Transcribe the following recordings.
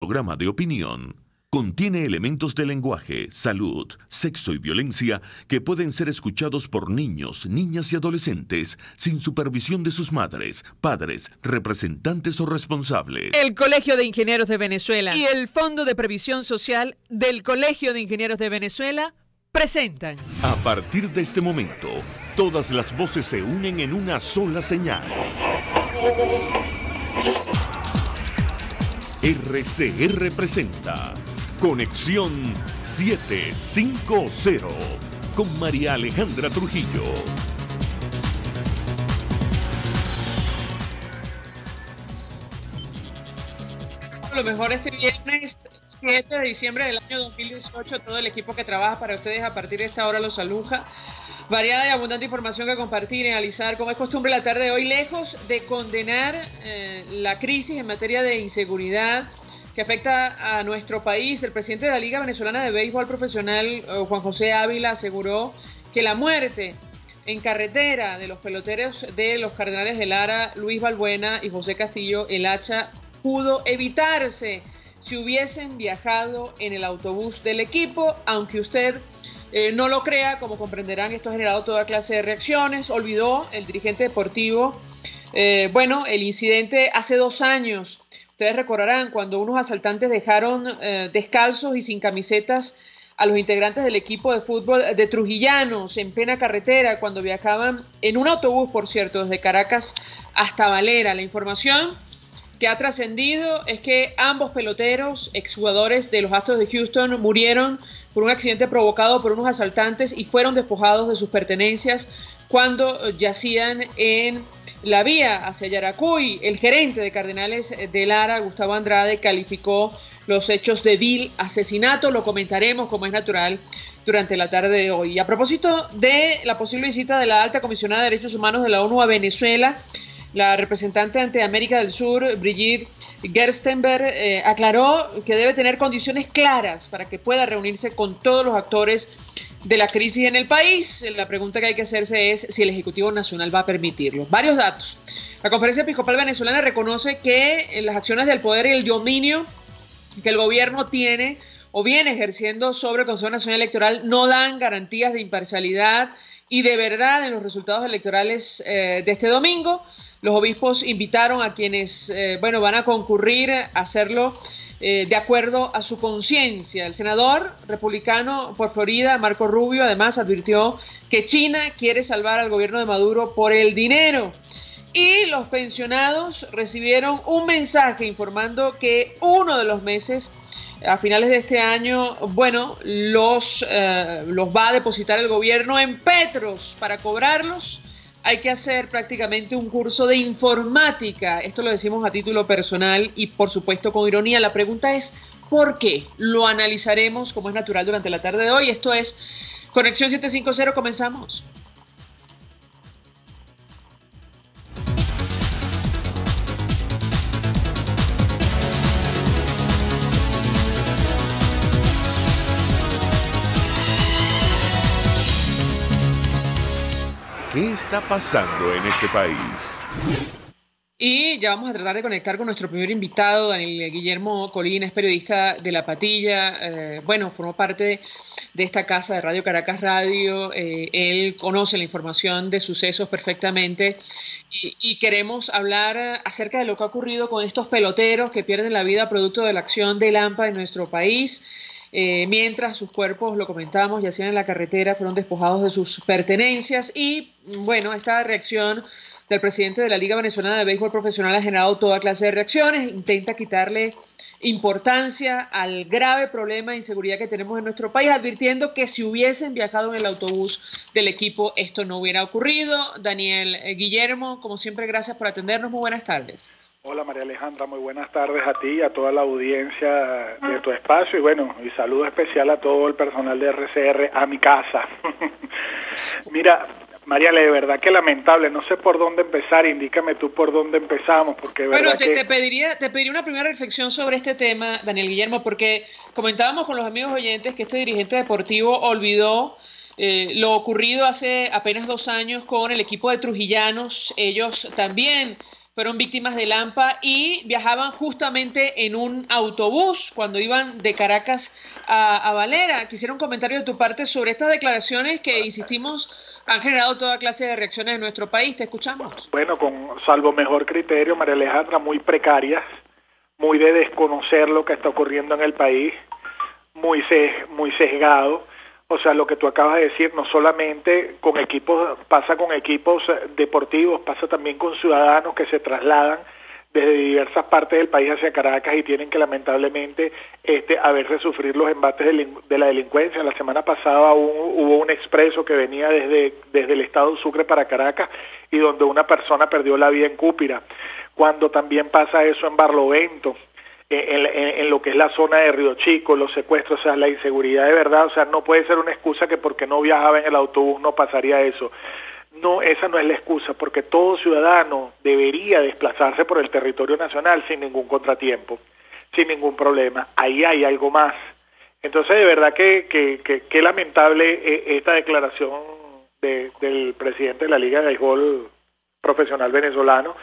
Programa de opinión contiene elementos de lenguaje, salud, sexo y violencia que pueden ser escuchados por niños, niñas y adolescentes sin supervisión de sus madres, padres, representantes o responsables. El Colegio de Ingenieros de Venezuela y el Fondo de Previsión Social del Colegio de Ingenieros de Venezuela presentan. A partir de este momento, todas las voces se unen en una sola señal. RCR presenta Conexión 750 con María Alejandra Trujillo. Lo mejor este viernes 7 de diciembre del año 2018, todo el equipo que trabaja para ustedes a partir de esta hora los saluda. Variada y abundante información que compartir y analizar, como es costumbre la tarde de hoy, lejos de condenar la crisis en materia de inseguridad que afecta a nuestro país. El presidente de la Liga Venezolana de Béisbol Profesional, Juan José Ávila, aseguró que la muerte en carretera de los peloteros de los Cardenales de Lara, Luis Balbuena y José Castillo, el Hacha, pudo evitarse si hubiesen viajado en el autobús del equipo, aunque usted no lo crea. Como comprenderán, esto ha generado toda clase de reacciones. Olvidó el dirigente deportivo, el incidente hace 2 años. Ustedes recordarán cuando unos asaltantes dejaron descalzos y sin camisetas a los integrantes del equipo de fútbol de Trujillanos en plena carretera, cuando viajaban en un autobús, por cierto, desde Caracas hasta Valera. La información que ha trascendido es que ambos peloteros, exjugadores de los Astros de Houston, murieron por un accidente provocado por unos asaltantes y fueron despojados de sus pertenencias cuando yacían en la vía hacia Yaracuy. El gerente de Cardenales de Lara, Gustavo Andrade, calificó los hechos de vil asesinato. Lo comentaremos, como es natural, durante la tarde de hoy. Y a propósito de la posible visita de la alta comisionada de Derechos Humanos de la ONU a Venezuela, la representante ante América del Sur, Brigitte Gerstenberg, aclaró que debe tener condiciones claras para que pueda reunirse con todos los actores de la crisis en el país. La pregunta que hay que hacerse es si el Ejecutivo Nacional va a permitirlo. Varios datos. La Conferencia Episcopal Venezolana reconoce que las acciones del poder y el dominio que el gobierno tiene o viene ejerciendo sobre el Consejo Nacional Electoral no dan garantías de imparcialidad y de verdad en los resultados electorales de este domingo. Los obispos invitaron a quienes van a concurrir a hacerlo de acuerdo a su conciencia. El senador republicano por Florida, Marco Rubio, además advirtió que China quiere salvar al gobierno de Maduro por el dinero. Y los pensionados recibieron un mensaje informando que uno de los meses a finales de este año, los va a depositar el gobierno en Petros. Para cobrarlos hay que hacer prácticamente un curso de informática. Esto lo decimos a título personal y por supuesto con ironía. La pregunta es ¿por qué? Lo analizaremos como es natural durante la tarde de hoy. Esto es Conexión 750, comenzamos. ¿Qué está pasando en este país? Y ya vamos a tratar de conectar con nuestro primer invitado, Daniel Guillermo Colina, es periodista de La Patilla, formó parte de esta casa de Radio Caracas Radio, él conoce la información de sucesos perfectamente y queremos hablar acerca de lo que ha ocurrido con estos peloteros que pierden la vida producto de la acción del AMPA en nuestro país. Mientras sus cuerpos, lo comentamos, yacían en la carretera, fueron despojados de sus pertenencias y, esta reacción del presidente de la Liga Venezolana de Béisbol Profesional ha generado toda clase de reacciones. Intenta quitarle importancia al grave problema de inseguridad que tenemos en nuestro país, advirtiendo que si hubiesen viajado en el autobús del equipo, esto no hubiera ocurrido. Daniel Guillermo, como siempre, gracias por atendernos. Muy buenas tardes. Hola María Alejandra, muy buenas tardes a ti y a toda la audiencia de tu espacio y saludo especial a todo el personal de RCR, a mi casa. Mira, María, de verdad que lamentable, no sé por dónde empezar, indícame tú por dónde empezamos, porque te pediría una primera reflexión sobre este tema, Daniel Guillermo, porque comentábamos con los amigos oyentes que este dirigente deportivo olvidó lo ocurrido hace apenas 2 años con el equipo de Trujillanos. Ellos también fueron víctimas del AMPA y viajaban justamente en un autobús cuando iban de Caracas a Valera. Quisiera un comentario de tu parte sobre estas declaraciones que, insistimos, han generado toda clase de reacciones en nuestro país. Te escuchamos. Bueno, con salvo mejor criterio, María Alejandra, muy precarias, muy de desconocer lo que está ocurriendo en el país, muy sesgado. O sea, lo que tú acabas de decir, no solamente con equipos, pasa con equipos deportivos, pasa también con ciudadanos que se trasladan desde diversas partes del país hacia Caracas y tienen que lamentablemente a veces sufrir los embates de la delincuencia. La semana pasada hubo un expreso que venía desde el estado Sucre para Caracas y donde una persona perdió la vida en Cúpira. Cuando también pasa eso en Barlovento, en lo que es la zona de Río Chico, los secuestros, o sea, la inseguridad de verdad, o sea, no puede ser una excusa que porque no viajaba en el autobús no pasaría eso. No, esa no es la excusa, porque todo ciudadano debería desplazarse por el territorio nacional sin ningún contratiempo, sin ningún problema. Ahí hay algo más. Entonces, de verdad que lamentable esta declaración del presidente de la Liga de Béisbol Profesional Venezolano,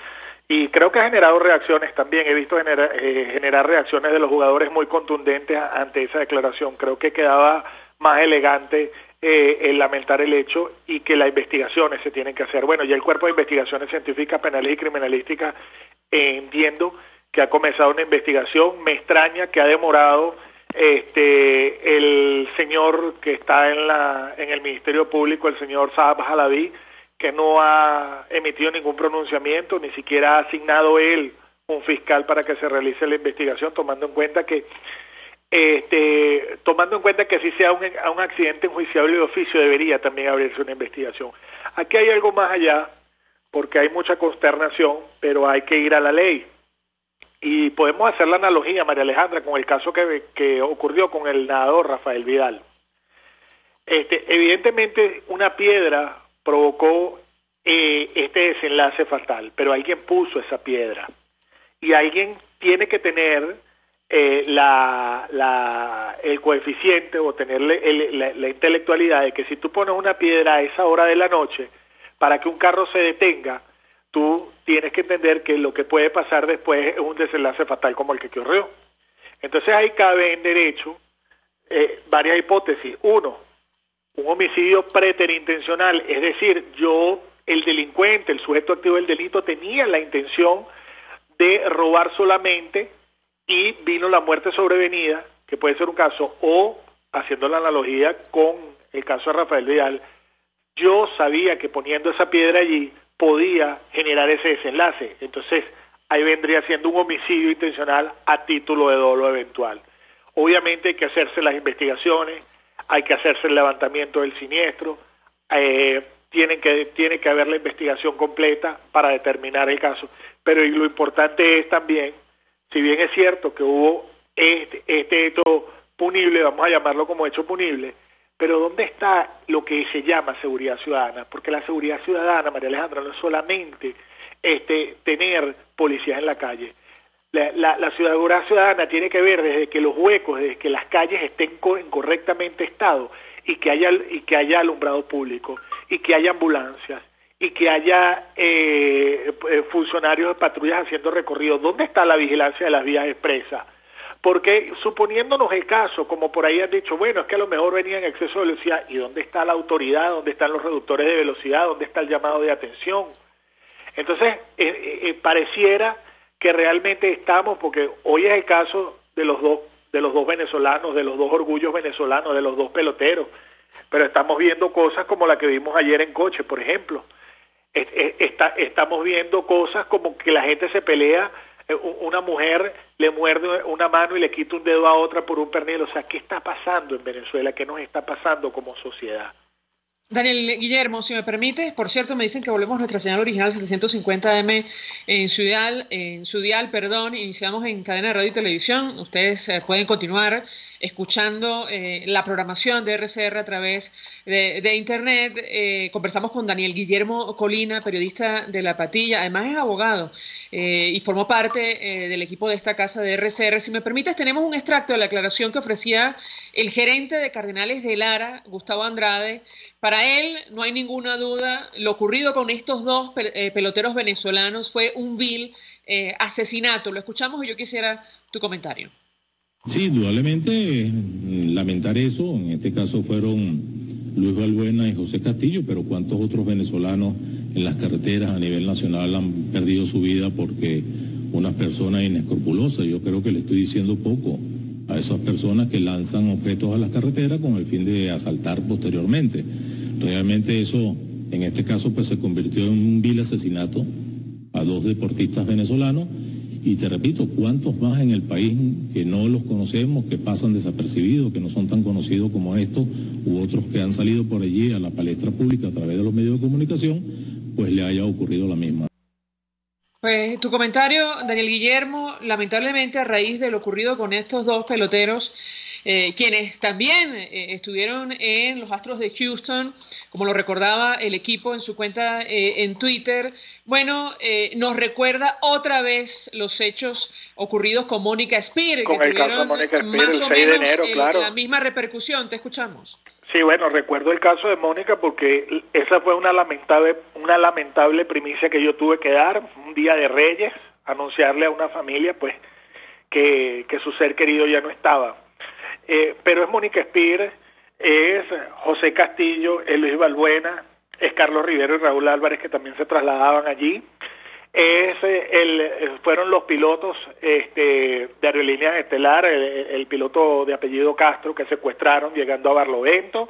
y creo que ha generado reacciones también. He visto generar reacciones de los jugadores muy contundentes ante esa declaración. Creo que quedaba más elegante el lamentar el hecho y que las investigaciones se tienen que hacer. Bueno, ya el Cuerpo de Investigaciones Científicas, Penales y Criminalísticas entiendo que ha comenzado una investigación. Me extraña que ha demorado el señor que está en el Ministerio Público, el señor Saab Jalaví, que no ha emitido ningún pronunciamiento, ni siquiera ha asignado él un fiscal para que se realice la investigación, tomando en cuenta que si sea un accidente enjuiciable de oficio debería también abrirse una investigación. Aquí hay algo más allá, porque hay mucha consternación, pero hay que ir a la ley. Y podemos hacer la analogía, María Alejandra, con el caso que ocurrió con el nadador Rafael Vidal. Evidentemente una piedra provocó este desenlace fatal, pero alguien puso esa piedra y alguien tiene que tener el coeficiente o tener la intelectualidad de que si tú pones una piedra a esa hora de la noche para que un carro se detenga, tú tienes que entender que lo que puede pasar después es un desenlace fatal como el que ocurrió. Entonces ahí cabe en derecho varias hipótesis. Uno, un homicidio preterintencional, es decir, el delincuente, el sujeto activo del delito, tenía la intención de robar solamente y vino la muerte sobrevenida, que puede ser un caso, o, haciendo la analogía con el caso de Rafael Vidal, yo sabía que poniendo esa piedra allí podía generar ese desenlace. Entonces, ahí vendría siendo un homicidio intencional a título de dolo eventual. Obviamente hay que hacerse las investigaciones, hay que hacerse el levantamiento del siniestro, tiene que haber la investigación completa para determinar el caso, pero lo importante es también, si bien es cierto que hubo este hecho punible, vamos a llamarlo como hecho punible, pero ¿dónde está lo que se llama seguridad ciudadana? Porque la seguridad ciudadana, María Alejandra, no es solamente tener policías en la calle. La seguridad ciudadana tiene que ver desde que los huecos, desde que las calles estén en correctamente estado y que haya alumbrado público y que haya ambulancias y que haya funcionarios de patrullas haciendo recorridos. ¿Dónde está la vigilancia de las vías expresas? Porque suponiéndonos el caso, como por ahí han dicho, bueno, es que a lo mejor venía en exceso de velocidad, ¿y dónde está la autoridad? ¿Dónde están los reductores de velocidad? ¿Dónde está el llamado de atención? Entonces, pareciera que realmente estamos, porque hoy es el caso de los dos venezolanos, de los dos orgullos venezolanos, de los dos peloteros, pero estamos viendo cosas como la que vimos ayer en Coche, por ejemplo. Estamos viendo cosas como que la gente se pelea, una mujer le muerde una mano y le quita un dedo a otra por un pernil. O sea, ¿qué está pasando en Venezuela? ¿Qué nos está pasando como sociedad? Daniel Guillermo, si me permites, por cierto, me dicen que volvemos a nuestra señal original 750M en su dial, iniciamos en cadena de radio y televisión. Ustedes pueden continuar escuchando la programación de RCR a través de internet. Conversamos con Daniel Guillermo Colina, periodista de La Patilla, además es abogado y formó parte del equipo de esta casa de RCR. Si me permites, tenemos un extracto de la aclaración que ofrecía el gerente de Cardenales de Lara, Gustavo Andrade, para para él no hay ninguna duda, lo ocurrido con estos dos peloteros venezolanos fue un vil asesinato. Lo escuchamos y yo quisiera tu comentario. Sí, indudablemente lamentar eso. En este caso fueron Luis Balbuena y José Castillo, pero ¿cuántos otros venezolanos en las carreteras a nivel nacional han perdido su vida porque unas personas inescrupulosas? Yo creo que le estoy diciendo poco a esas personas que lanzan objetos a las carreteras con el fin de asaltar posteriormente. Realmente eso, en este caso, pues se convirtió en un vil asesinato a dos deportistas venezolanos. Y te repito, ¿cuántos más en el país que no los conocemos, que pasan desapercibidos, que no son tan conocidos como estos, u otros que han salido por allí a la palestra pública a través de los medios de comunicación, pues le haya ocurrido la misma? Pues tu comentario, Daniel Guillermo, lamentablemente a raíz de lo ocurrido con estos dos peloteros, quienes también estuvieron en los Astros de Houston, como lo recordaba el equipo en su cuenta en Twitter, bueno, nos recuerda otra vez los hechos ocurridos con Mónica Spear, con que el caso de tuvieron Mónica Spear, más o el 6 de menos enero, claro, la misma repercusión. Te escuchamos. Sí, bueno, recuerdo el caso de Mónica porque esa fue una lamentable primicia que yo tuve que dar un día de Reyes, anunciarle a una familia pues que su ser querido ya no estaba. Pero es Mónica Spear, es José Castillo, es Luis Balbuena, es Carlos Rivero y Raúl Álvarez, que también se trasladaban allí. Fueron los pilotos de Aerolíneas Estelar, el piloto de apellido Castro que secuestraron llegando a Barlovento.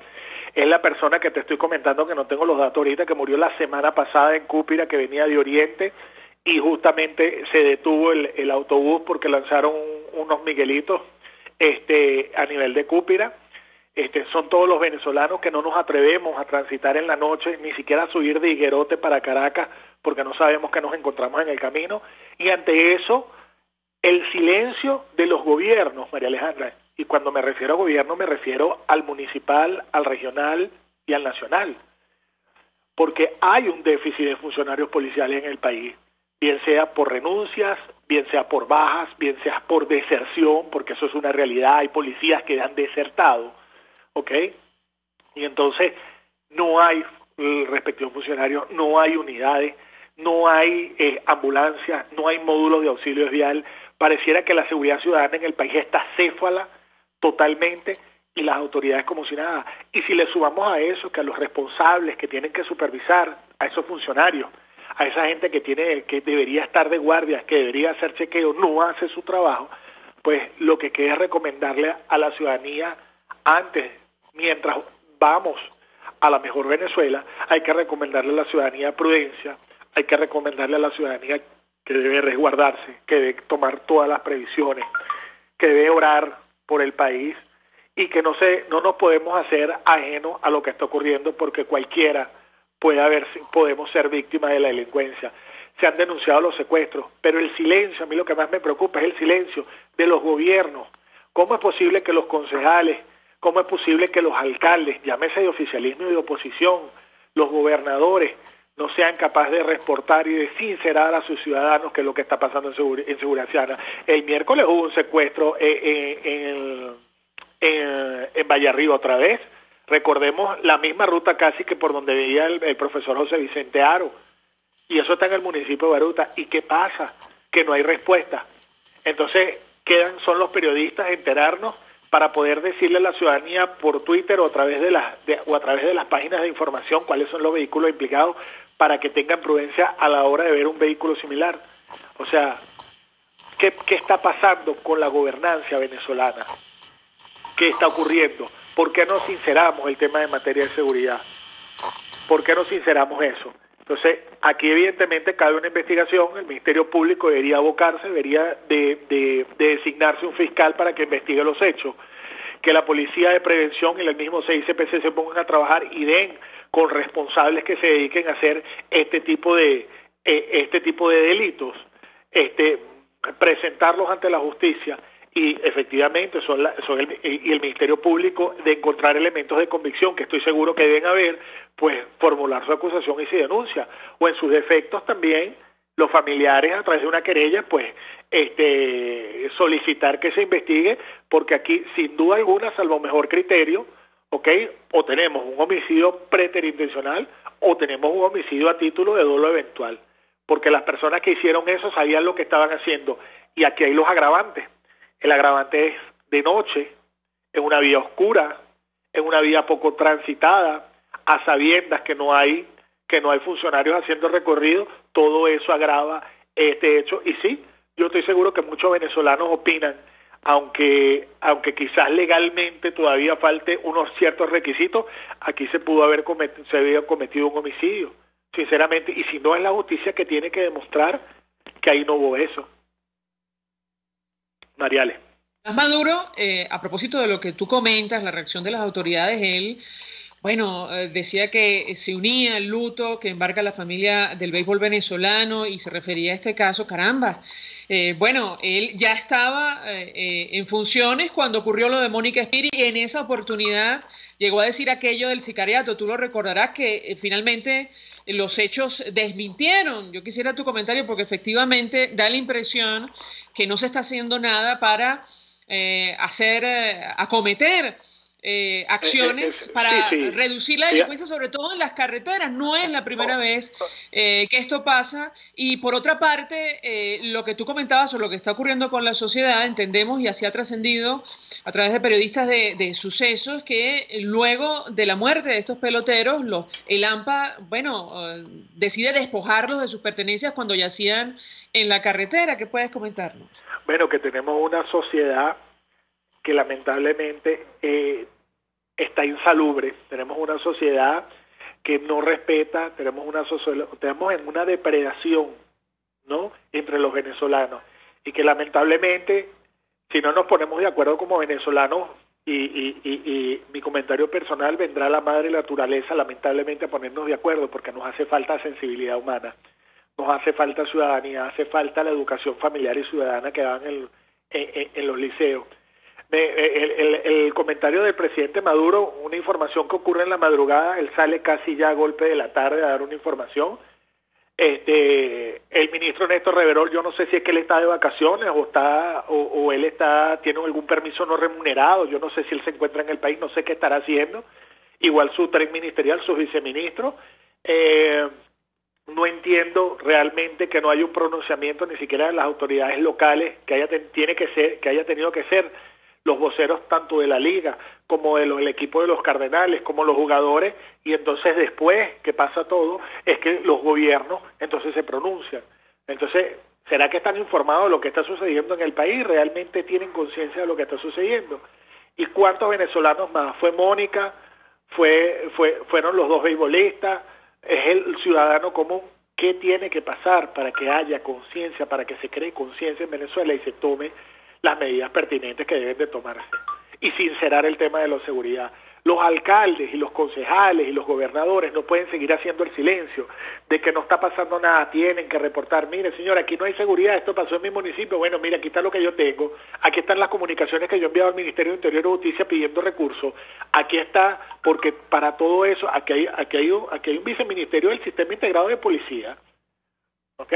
Es la persona que te estoy comentando, que no tengo los datos ahorita, que murió la semana pasada en Cúpira, que venía de Oriente, y justamente se detuvo el autobús porque lanzaron unos miguelitos a nivel de Cúpira. Son todos los venezolanos que no nos atrevemos a transitar en la noche, ni siquiera a subir de Higuerote para Caracas, porque no sabemos que nos encontramos en el camino. Y ante eso, el silencio de los gobiernos, María Alejandra, y cuando me refiero a gobierno me refiero al municipal, al regional y al nacional, porque hay un déficit de funcionarios policiales en el país, bien sea por renuncias, bien sea por bajas, bien sea por deserción, porque eso es una realidad, hay policías que han desertado, ¿ok? Y entonces no hay respectivos funcionarios, no hay unidades, no hay ambulancias, no hay módulos de auxilio vial. Pareciera que la seguridad ciudadana en el país está céfala totalmente y las autoridades como si nada. Y si le sumamos a eso que a los responsables que tienen que supervisar, a esos funcionarios, a esa gente que debería estar de guardia, que debería hacer chequeo, no hace su trabajo, pues lo que queda es recomendarle a la ciudadanía antes, mientras vamos a la mejor Venezuela, hay que recomendarle a la ciudadanía prudencia, hay que recomendarle a la ciudadanía que debe resguardarse, que debe tomar todas las previsiones, que debe orar por el país y que no nos podemos hacer ajenos a lo que está ocurriendo porque cualquiera podemos ser víctimas de la delincuencia. Se han denunciado los secuestros, pero el silencio, a mí lo que más me preocupa es el silencio de los gobiernos. ¿Cómo es posible que los concejales, cómo es posible que los alcaldes, llámese de oficialismo y de oposición, los gobernadores, no sean capaces de reportar y de sincerar a sus ciudadanos qué es lo que está pasando en Seguridad Ciudadana? El miércoles hubo un secuestro en Vallarriba otra vez. Recordemos la misma ruta casi que por donde veía el profesor José Vicente Aro. Y eso está en el municipio de Baruta. ¿Y qué pasa? Que no hay respuesta. Entonces son los periodistas enterarnos para poder decirle a la ciudadanía por Twitter o a través de las páginas de información cuáles son los vehículos implicados para que tengan prudencia a la hora de ver un vehículo similar. O sea, ¿qué está pasando con la gobernanza venezolana? ¿Qué está ocurriendo? ¿Por qué no sinceramos el tema de materia de seguridad? ¿Por qué no sinceramos eso? Entonces, aquí evidentemente cabe una investigación, el Ministerio Público debería abocarse, debería de designarse un fiscal para que investigue los hechos, que la Policía de Prevención y el mismo CICPC se pongan a trabajar y den con responsables que se dediquen a hacer este tipo de delitos, presentarlos ante la justicia y efectivamente y el Ministerio Público de encontrar elementos de convicción que estoy seguro que deben haber, pues formular su acusación y su denuncia, o en sus defectos también los familiares a través de una querella, pues solicitar que se investigue, porque aquí sin duda alguna, salvo mejor criterio, ¿ok? O tenemos un homicidio preterintencional o tenemos un homicidio a título de dolo eventual, porque las personas que hicieron eso sabían lo que estaban haciendo. Y aquí hay los agravantes. El agravante es de noche, en una vía oscura, en una vía poco transitada, a sabiendas que no hay funcionarios haciendo recorrido. Todo eso agrava este hecho. Y sí, yo estoy seguro que muchos venezolanos opinan, aunque quizás legalmente todavía falte unos ciertos requisitos, aquí se había cometido un homicidio, sinceramente, y si no, es la justicia que tiene que demostrar que ahí no hubo eso. Mariale. Maduro, a propósito de lo que tú comentas, la reacción de las autoridades, él, bueno, decía que se unía al luto que embarca la familia del béisbol venezolano y se refería a este caso, caramba. Bueno, él ya estaba en funciones cuando ocurrió lo de Mónica Espiri y en esa oportunidad llegó a decir aquello del sicariato. Tú lo recordarás que finalmente los hechos desmintieron. Yo quisiera tu comentario porque efectivamente da la impresión que no se está haciendo nada para acometer acciones para reducir la delincuencia, sobre todo en las carreteras. No es la primera vez que esto pasa. Y por otra parte, lo que tú comentabas sobre lo que está ocurriendo con la sociedad, entendemos, y así ha trascendido a través de periodistas de sucesos, que luego de la muerte de estos peloteros, el AMPA, bueno, decide despojarlos de sus pertenencias cuando yacían en la carretera. ¿Qué puedes comentarnos? Bueno, que tenemos una sociedad que lamentablemente está insalubre. Tenemos una sociedad que no respeta, tenemos en una depredación, ¿no?, entre los venezolanos, y que lamentablemente, si no nos ponemos de acuerdo como venezolanos, y mi comentario personal, vendrá la madre naturaleza lamentablemente a ponernos de acuerdo, porque nos hace falta sensibilidad humana, nos hace falta ciudadanía, hace falta la educación familiar y ciudadana que dan en los liceos. El comentario del presidente Maduro, una información que ocurre en la madrugada, él sale casi ya a golpe de la tarde a dar una información. El ministro Néstor Reverol, yo no sé si es que él está de vacaciones o él tiene algún permiso no remunerado, yo no sé si él se encuentra en el país, no sé qué estará haciendo. Igual su tren ministerial, sus viceministros. No entiendo realmente que no haya un pronunciamiento ni siquiera de las autoridades locales que haya tenido que ser los voceros tanto de la liga como del equipo de los Cardenales, como los jugadores, y entonces después que pasa todo es que los gobiernos entonces se pronuncian. Entonces, ¿será que están informados de lo que está sucediendo en el país? ¿Realmente tienen conciencia de lo que está sucediendo? ¿Y cuántos venezolanos más? ¿Fue Mónica? ¿Fueron los dos beisbolistas? ¿Es el ciudadano común? ¿Qué tiene que pasar para que haya conciencia, para que se cree conciencia en Venezuela y se tome las medidas pertinentes que deben de tomarse? Y sincerar el tema de la seguridad. Los alcaldes y los concejales y los gobernadores no pueden seguir haciendo el silencio de que no está pasando nada, tienen que reportar. Mire, señor, aquí no hay seguridad, esto pasó en mi municipio. Bueno, mire, aquí está lo que yo tengo, aquí están las comunicaciones que yo he enviado al Ministerio de Interior y Justicia pidiendo recursos, aquí está, porque para todo eso, aquí hay un viceministerio del Sistema Integrado de Policía, ¿ok?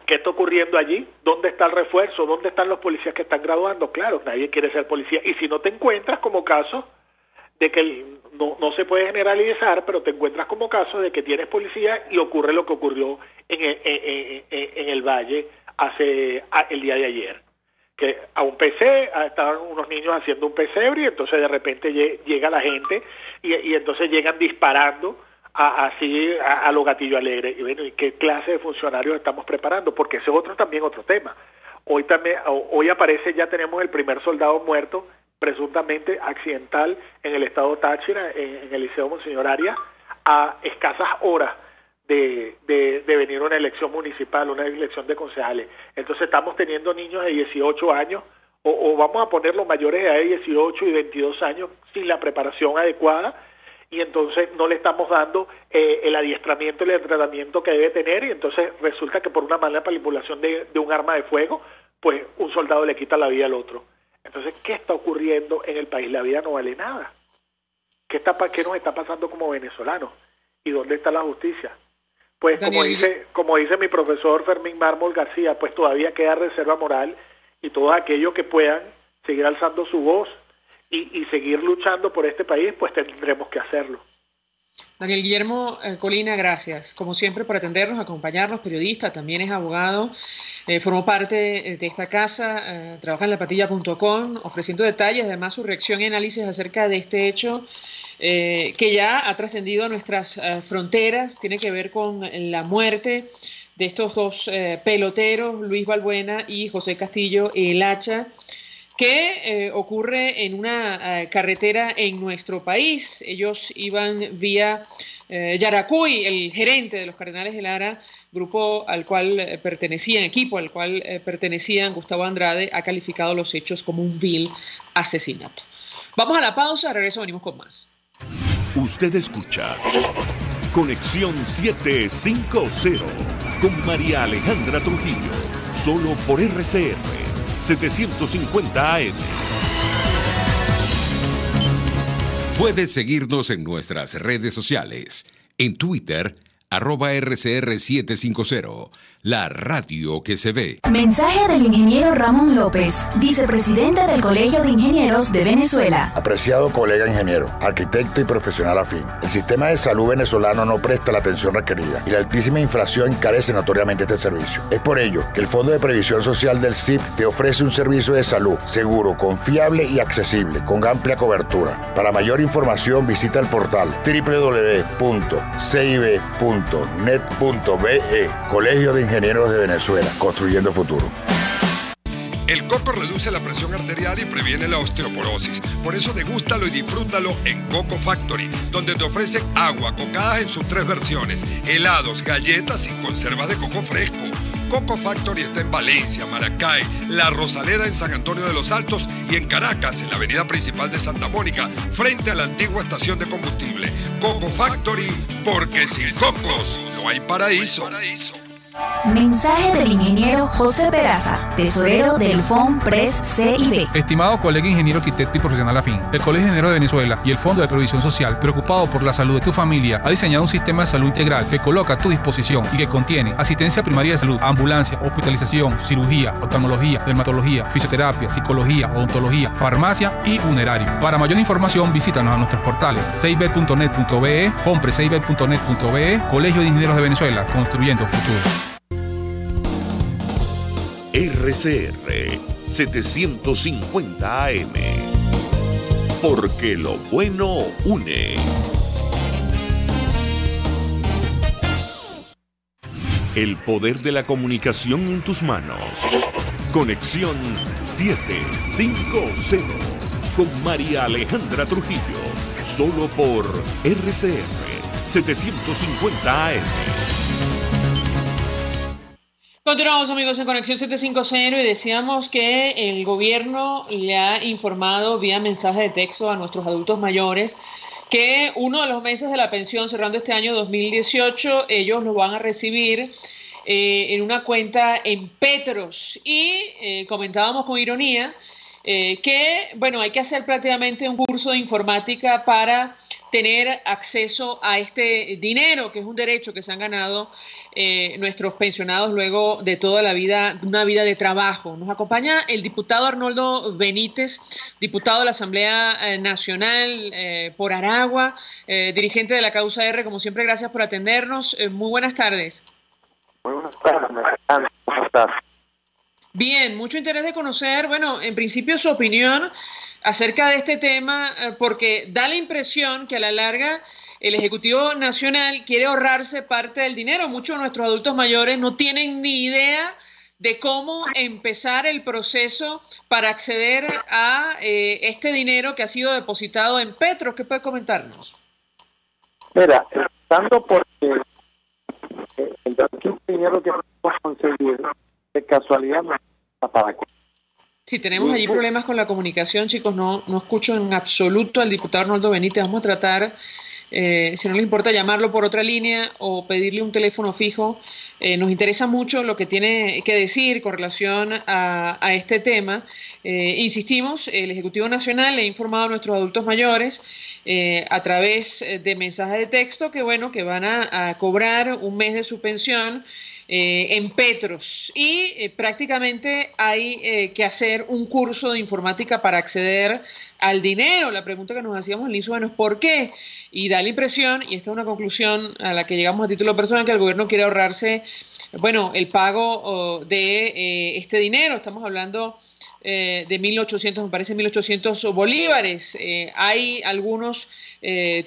¿Qué está ocurriendo allí? ¿Dónde está el refuerzo? ¿Dónde están los policías que están graduando? Claro, nadie quiere ser policía. Y si no te encuentras como caso de que no se puede generalizar, pero te encuentras como caso de que tienes policía y ocurre lo que ocurrió en el Valle el día de ayer. Que a un PC, estaban unos niños haciendo un pesebre y entonces de repente llega la gente y entonces llegan disparando a los Gatillo Alegre. Y bueno, ¿y qué clase de funcionarios estamos preparando? Porque ese es otro tema. Hoy aparece, ya tenemos el primer soldado muerto, presuntamente accidental, en el estado Táchira, en el Liceo Monseñor Arias, a escasas horas de venir una elección municipal, una elección de concejales. Entonces estamos teniendo niños de 18 años, o vamos a poner los mayores de edad de 18 y 22 años sin la preparación adecuada, y entonces no le estamos dando el adiestramiento y el entrenamiento que debe tener, y entonces resulta que por una mala manipulación de un arma de fuego, pues un soldado le quita la vida al otro. Entonces, ¿qué está ocurriendo en el país? La vida no vale nada. ¿Qué nos está pasando como venezolanos? ¿Y dónde está la justicia? Pues como dice mi profesor Fermín Mármol García, pues todavía queda reserva moral, y todos aquellos que puedan seguir alzando su voz, y seguir luchando por este país, pues tendremos que hacerlo. Daniel Guillermo Colina, gracias, como siempre, por atendernos, acompañarnos, periodista, también es abogado, formó parte de esta casa, trabaja en lapatilla.com, ofreciendo detalles, además su reacción y análisis acerca de este hecho que ya ha trascendido a nuestras fronteras, tiene que ver con la muerte de estos dos peloteros, Luis Balbuena y José Castillo El Hacha, que ocurre en una carretera en nuestro país. Ellos iban vía Yaracuy, el gerente de los Cardenales de Lara, grupo al cual pertenecían, equipo al cual pertenecían. Gustavo Andrade ha calificado los hechos como un vil asesinato. Vamos a la pausa, regreso, venimos con más. Usted escucha Conexión 750 con María Alejandra Trujillo, solo por RCR 750 AM. Puedes seguirnos en nuestras redes sociales. En Twitter, @RCR750, la radio que se ve. Mensaje del ingeniero Ramón López, vicepresidente del Colegio de Ingenieros de Venezuela. Apreciado colega ingeniero, arquitecto y profesional afín, el sistema de salud venezolano no presta la atención requerida y la altísima inflación encarece notoriamente este servicio. Es por ello que el Fondo de Previsión Social del CIP te ofrece un servicio de salud seguro, confiable y accesible, con amplia cobertura. Para mayor información visita el portal www.cib.net.be, Colegio de Ingenieros de Venezuela, construyendo futuro. El coco reduce la presión arterial y previene la osteoporosis. Por eso degústalo y disfrútalo en Coco Factory, donde te ofrecen agua, cocadas en sus 3 versiones, helados, galletas y conservas de coco fresco. Coco Factory está en Valencia, Maracay, La Rosaleda en San Antonio de los Altos y en Caracas, en la avenida principal de Santa Mónica, frente a la antigua estación de combustible. Coco Factory, porque sin cocos no hay paraíso. Mensaje del ingeniero José Peraza, tesorero del FONPRES CIB. Estimado colega ingeniero, arquitecto y profesional afín, el Colegio de Ingenieros de Venezuela y el Fondo de Previsión Social, preocupado por la salud de tu familia, ha diseñado un sistema de salud integral que coloca a tu disposición y que contiene asistencia primaria de salud, ambulancia, hospitalización, cirugía, oftalmología, dermatología, fisioterapia, psicología, odontología, farmacia y funerario. Para mayor información, visítanos a nuestros portales cib.net.be, fonprescib.net.be, Colegio de Ingenieros de Venezuela, construyendo futuro. RCR 750 AM. Porque lo bueno une. El poder de la comunicación en tus manos. Conexión 750 con María Alejandra Trujillo. Solo por RCR 750 AM. Continuamos, amigos, en Conexión 750 y decíamos que el gobierno le ha informado vía mensaje de texto a nuestros adultos mayores que uno de los meses de la pensión cerrando este año 2018 ellos lo van a recibir en una cuenta en Petros y comentábamos con ironía que, bueno, hay que hacer prácticamente un curso de informática para tener acceso a este dinero, que es un derecho que se han ganado nuestros pensionados luego de toda la vida, una vida de trabajo. Nos acompaña el diputado Arnoldo Benítez, diputado de la Asamblea Nacional por Aragua, dirigente de la Causa R. Como siempre, gracias por atendernos. Muy buenas tardes. Muy buenas tardes. ¿Cómo estás? Bien, mucho interés de conocer, bueno, en principio su opinión acerca de este tema, porque da la impresión que a la larga el Ejecutivo Nacional quiere ahorrarse parte del dinero. Muchos de nuestros adultos mayores no tienen ni idea de cómo empezar el proceso para acceder a este dinero que ha sido depositado en Petros. ¿Qué puede comentarnos? Mira, empezando porque el dinero que hemos conseguido de casualidad no está para. Sí, tenemos allí problemas con la comunicación, chicos. No escucho en absoluto al diputado Arnoldo Benítez. Vamos a tratar, si no le importa, llamarlo por otra línea o pedirle un teléfono fijo. Nos interesa mucho lo que tiene que decir con relación a este tema. Insistimos, el Ejecutivo Nacional le ha informado a nuestros adultos mayores a través de mensajes de texto que, bueno, que van a cobrar un mes de su pensión en Petros y prácticamente hay que hacer un curso de informática para acceder al dinero. La pregunta que nos hacíamos al inicio, bueno, es ¿por qué? Y da la impresión, y esta es una conclusión a la que llegamos a título personal, que el gobierno quiere ahorrarse, bueno, el pago de este dinero. Estamos hablando de 1.800, me parece 1.800 bolívares. Hay algunos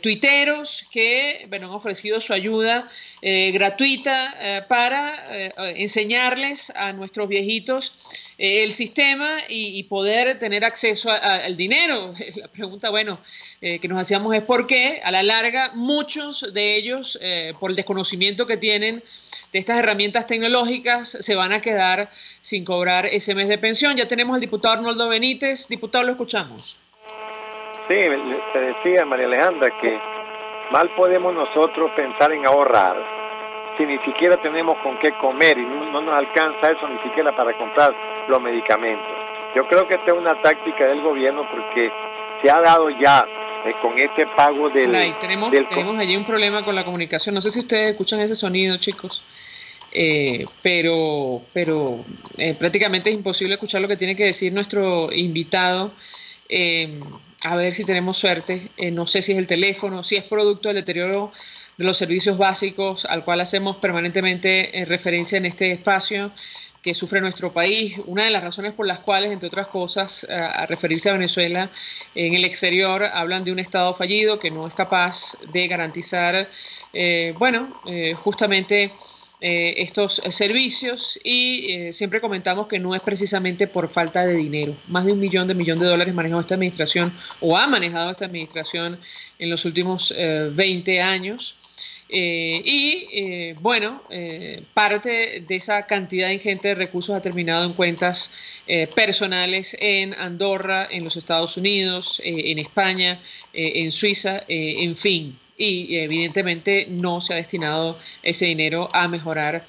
tuiteros que, bueno, han ofrecido su ayuda gratuita para enseñarles a nuestros viejitos el sistema y poder tener acceso al dinero. La pregunta, bueno, que nos hacíamos es por qué, a la larga, muchos de ellos, por el desconocimiento que tienen de estas herramientas tecnológicas, se van a quedar sin cobrar ese mes de pensión. Ya tenemos al diputado Arnoldo Benítez. Diputado, lo escuchamos. Sí, te decía, María Alejandra, que mal podemos nosotros pensar en ahorrar si ni siquiera tenemos con qué comer y no nos alcanza eso ni siquiera para comprar los medicamentos. Yo creo que esta es una táctica del gobierno porque se ha dado ya con este pago del... Tenemos allí un problema con la comunicación. No sé si ustedes escuchan ese sonido, chicos. Pero prácticamente es imposible escuchar lo que tiene que decir nuestro invitado. A ver si tenemos suerte. No sé si es el teléfono, si es producto del deterioro de los servicios básicos al cual hacemos permanentemente referencia en este espacio que sufre nuestro país. Una de las razones por las cuales, entre otras cosas, a referirse a Venezuela en el exterior, hablan de un Estado fallido que no es capaz de garantizar, justamente estos servicios y siempre comentamos que no es precisamente por falta de dinero. Más de $1 millón de dólares manejado esta administración o ha manejado esta administración en los últimos 20 años. Parte de esa cantidad ingente de recursos ha terminado en cuentas personales en Andorra, en los Estados Unidos, en España, en Suiza, en fin. Y evidentemente no se ha destinado ese dinero a mejorar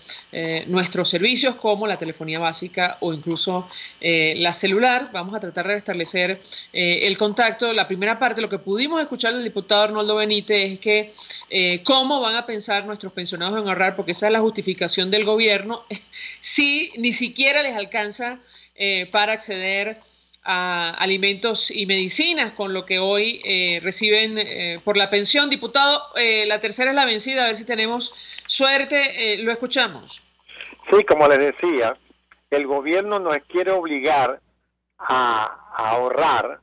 nuestros servicios como la telefonía básica o incluso la celular. Vamos a tratar de restablecer el contacto. La primera parte, lo que pudimos escuchar del diputado Arnoldo Benítez es que cómo van a pensar nuestros pensionados en ahorrar, porque esa es la justificación del gobierno, si ni siquiera les alcanza para acceder a alimentos y medicinas con lo que hoy reciben por la pensión. Diputado, la tercera es la vencida, a ver si tenemos suerte. Lo escuchamos. Sí, como les decía, el gobierno nos quiere obligar a ahorrar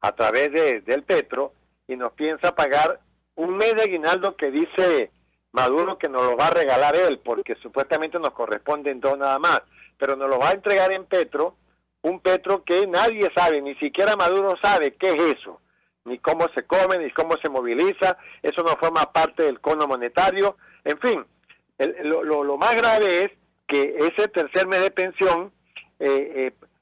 a través del Petro y nos piensa pagar un mes de aguinaldo que dice Maduro que nos lo va a regalar él, porque supuestamente nos corresponden dos nada más, pero nos lo va a entregar en Petro. Un Petro que nadie sabe, ni siquiera Maduro sabe qué es eso, ni cómo se come, ni cómo se moviliza, eso no forma parte del cono monetario. En fin, lo más grave es que ese tercer mes de pensión,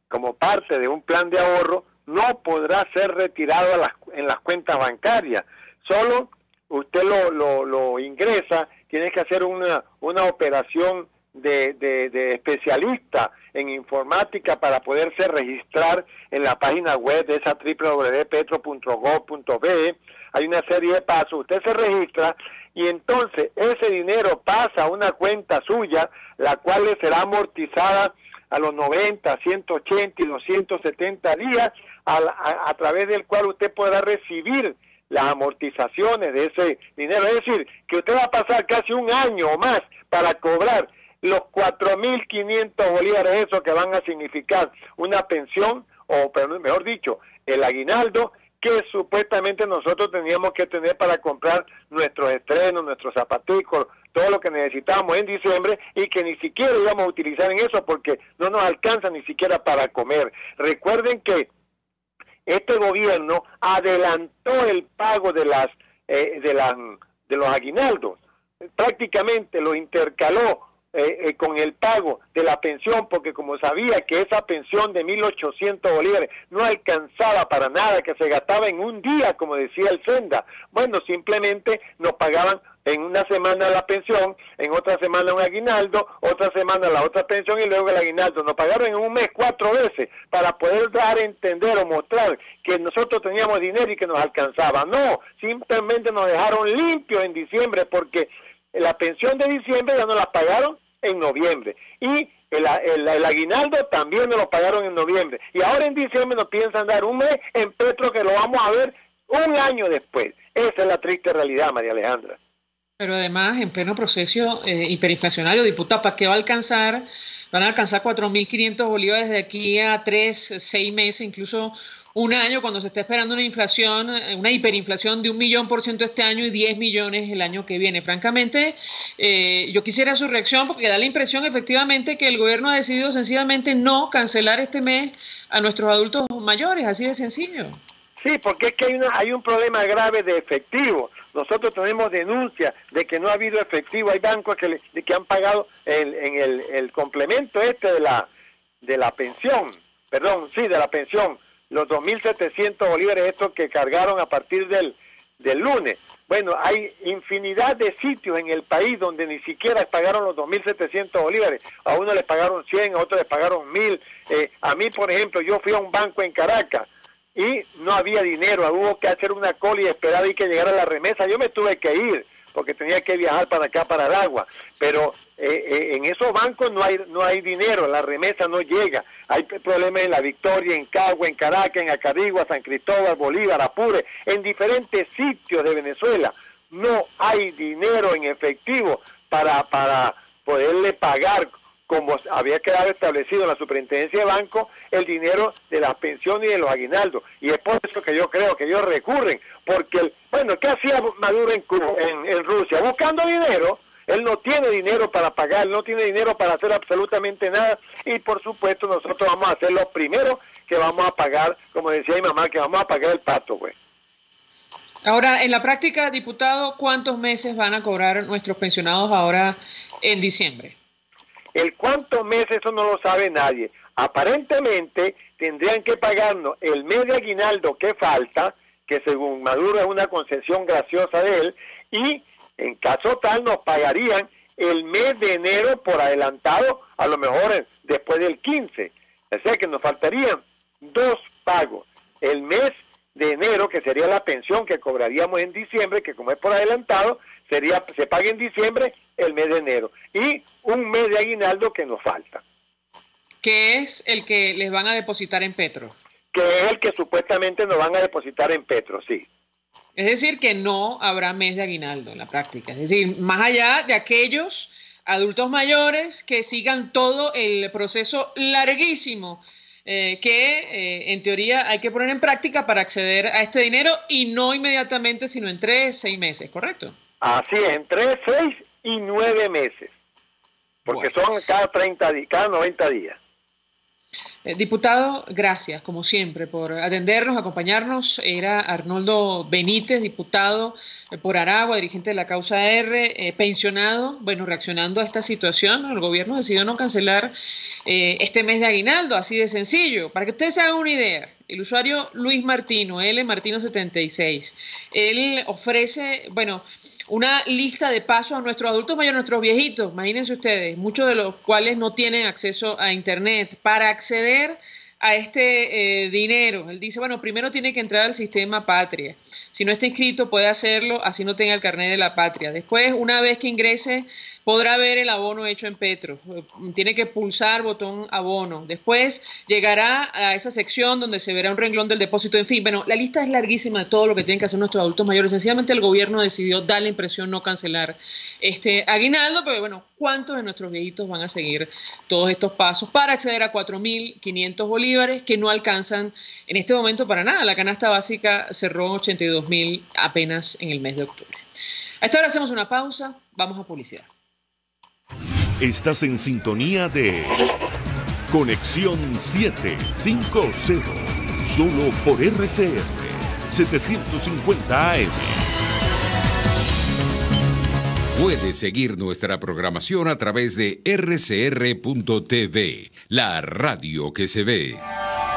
como parte de un plan de ahorro, no podrá ser retirado en las cuentas bancarias. Solo usted lo ingresa, tiene que hacer una operación de especialista en informática para poderse registrar en la página web de esa www.petro.gov.be. Hay una serie de pasos, usted se registra y entonces ese dinero pasa a una cuenta suya, la cual le será amortizada a los 90, 180 y 270 días, a través del cual usted podrá recibir las amortizaciones de ese dinero. Es decir, que usted va a pasar casi un año o más para cobrar los 4.500 bolívares, esos que van a significar una pensión, o mejor dicho, el aguinaldo que supuestamente nosotros teníamos que tener para comprar nuestros estrenos, nuestros zapaticos, todo lo que necesitábamos en diciembre y que ni siquiera íbamos a utilizar en eso porque no nos alcanza ni siquiera para comer. Recuerden que este gobierno adelantó el pago de los aguinaldos, prácticamente lo intercaló con el pago de la pensión, porque como sabía que esa pensión de 1.800 bolívares no alcanzaba para nada, que se gastaba en un día, como decía el Senda, bueno, simplemente nos pagaban en una semana la pensión, en otra semana un aguinaldo, otra semana la otra pensión y luego el aguinaldo. Nos pagaron en un mes 4 veces para poder dar a entender o mostrar que nosotros teníamos dinero y que nos alcanzaba. No, simplemente nos dejaron limpios en diciembre porque la pensión de diciembre ya no la pagaron en noviembre. Y el aguinaldo también me lo pagaron en noviembre. Y ahora en diciembre nos piensan dar un mes en Petro, que lo vamos a ver un año después. Esa es la triste realidad, María Alejandra. Pero además, en pleno proceso hiperinflacionario, diputado, ¿para qué va a alcanzar? Van a alcanzar 4.500 bolívares de aquí a 3, 6 meses, incluso un año, cuando se está esperando una inflación, una hiperinflación de 1.000.000% este año y 10 millones el año que viene. Francamente, yo quisiera su reacción, porque da la impresión efectivamente que el gobierno ha decidido sencillamente no cancelar este mes a nuestros adultos mayores, así de sencillo. Sí, porque es que hay un problema grave de efectivo. Nosotros tenemos denuncias de que no ha habido efectivo. Hay bancos que han pagado el complemento de la pensión, de la pensión, los 2.700 bolívares estos que cargaron a partir del lunes. Bueno, hay infinidad de sitios en el país donde ni siquiera pagaron los 2.700 bolívares. A uno les pagaron 100, a otros les pagaron 1.000. A mí, por ejemplo, yo fui a un banco en Caracas y no había dinero, hubo que hacer una cola y esperar y que llegara la remesa. Yo me tuve que ir porque tenía que viajar para acá, para Aragua, pero en esos bancos no hay dinero, la remesa no llega. Hay problemas en La Victoria, en Cagua, en Caracas, en Acarigua, San Cristóbal, Bolívar, Apure, en diferentes sitios de Venezuela. No hay dinero en efectivo para poderle pagar, como había quedado establecido en la superintendencia de banco, el dinero de las pensiones y de los aguinaldos. Y es por eso que yo creo que ellos recurren, porque, ¿qué hacía Maduro en Rusia? Buscando dinero. Él no tiene dinero para pagar, no tiene dinero para hacer absolutamente nada, y por supuesto nosotros vamos a ser los primeros que vamos a pagar, como decía mi mamá, que vamos a pagar el pato, güey. Ahora, en la práctica, diputado, ¿cuántos meses van a cobrar nuestros pensionados ahora en diciembre? El cuántos meses, eso no lo sabe nadie. Aparentemente tendrían que pagarnos el mes de aguinaldo que falta, que según Maduro es una concesión graciosa de él, y en caso tal nos pagarían el mes de enero por adelantado, a lo mejor después del 15. O sea que nos faltarían 2 pagos. El mes de enero, que sería la pensión que cobraríamos en diciembre, que como es por adelantado, se paga en diciembre el mes de enero, y un mes de aguinaldo que nos falta. ¿Qué es el que les van a depositar en Petro? Que es el que supuestamente nos van a depositar en Petro, sí. Es decir, que no habrá mes de aguinaldo en la práctica. Es decir, más allá de aquellos adultos mayores que sigan todo el proceso larguísimo que en teoría hay que poner en práctica para acceder a este dinero, y no inmediatamente, sino en 3, 6 meses, ¿correcto? Así es, en 3, 6 y 9 meses, porque son cada 90 días. Diputado, gracias, como siempre, por atendernos, acompañarnos. Era Arnoldo Benítez, diputado por Aragua, dirigente de la Causa R, pensionado. Bueno, reaccionando a esta situación, el gobierno decidió no cancelar este mes de aguinaldo, así de sencillo. Para que ustedes se hagan una idea, el usuario Luis Martino, L Martino 76, él ofrece, una lista de pasos a nuestros adultos mayores, a nuestros viejitos, imagínense ustedes, muchos de los cuales no tienen acceso a Internet, para acceder a este dinero. Él dice, primero tiene que entrar al sistema Patria. Si no está inscrito, puede hacerlo, así no tenga el carnet de la Patria. Después, una vez que ingrese, podrá ver el abono hecho en Petro. Tiene que pulsar botón abono. Después llegará a esa sección donde se verá un renglón del depósito. En fin, la lista es larguísima de todo lo que tienen que hacer nuestros adultos mayores. Sencillamente el gobierno decidió dar la impresión no cancelar este aguinaldo, pero ¿cuántos de nuestros viejitos van a seguir todos estos pasos para acceder a 4.500 bolívares que no alcanzan en este momento para nada? La canasta básica cerró 82.000 apenas en el mes de octubre. A esta hora hacemos una pausa, vamos a publicidad. Estás en sintonía de Conexión 750, solo por RCR 750 AM. Puedes seguir nuestra programación a través de rcr.tv, la radio que se ve.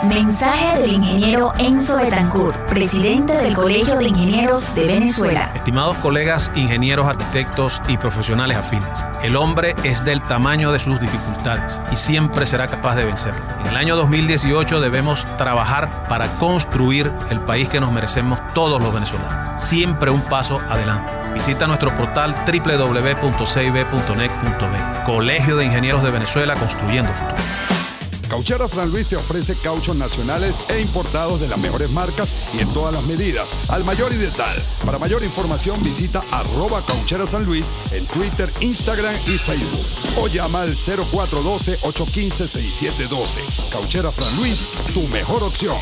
Mensaje del ingeniero Enzo Betancourt, presidente del Colegio de Ingenieros de Venezuela. Estimados colegas ingenieros, arquitectos y profesionales afines, el hombre es del tamaño de sus dificultades y siempre será capaz de vencerlo. En el año 2018 debemos trabajar para construir el país que nos merecemos todos los venezolanos. Siempre un paso adelante. Visita nuestro portal www.cib.net.be. Colegio de Ingenieros de Venezuela, construyendo futuro. Cauchera Fran Luis te ofrece cauchos nacionales e importados de las mejores marcas y en todas las medidas, al mayor y de tal. Para mayor información visita @caucherasanluis en Twitter, Instagram y Facebook o llama al 0412-815-6712. Cauchera Fran Luis, tu mejor opción.